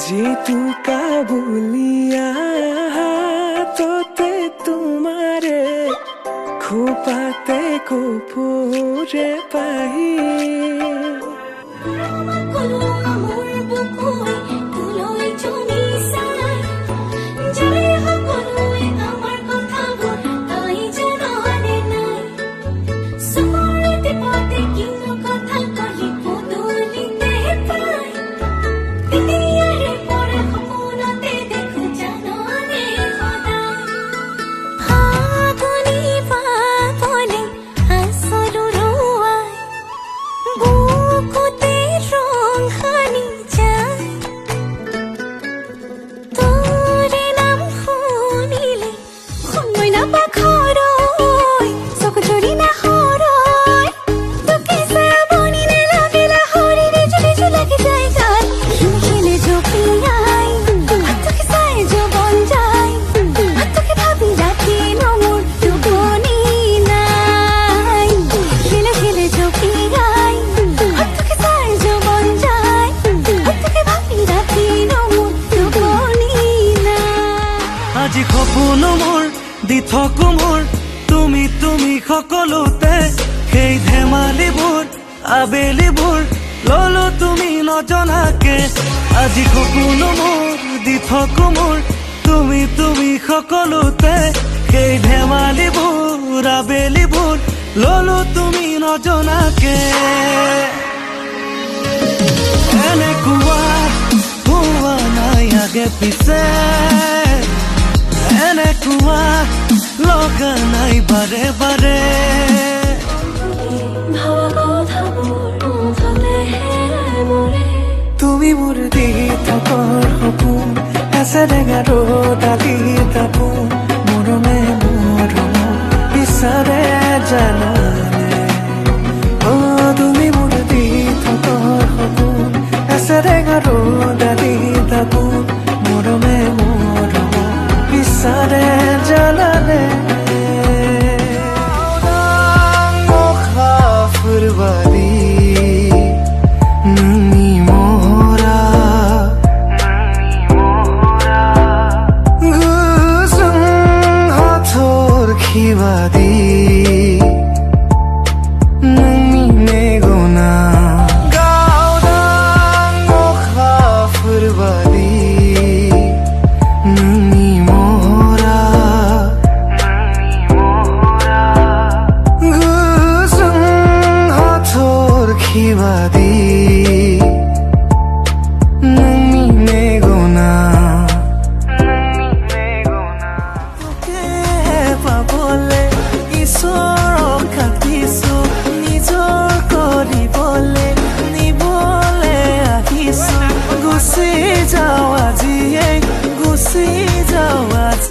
जीतू काबुलिया तोते तुम्हारे खुपाते को पूरे पाही আজি সপোন মোৰ দি থাকো মোৰ তুমি তুমি সকলোতে সেই ধেমালিবোৰ আবেলিবোৰ ললো তুমি নজনাকে আজি সপোন মোৰ দি থাকো মোৰ তুমি তুমি সকলোতে সেই ধেমালিবোৰ আবেলিবোৰ ললো তুমি নজনাকে এনেকুৱা হোৱা নাই আগে পিছে এনেকুৱা লগা নাই বাৰে বাৰে তুমি মোৰ দি থকাৰ সপোন এচেৰেঙা ৰ'দালি দাপোন মৰমে মৰম বিচাৰে জানানে তুমি মোৰ দি থকাৰ সপোন এচেৰেঙা ৰ'দালি দাপোন মৰমে মৰম বিচাৰে জানানে মোখা ফুৰবা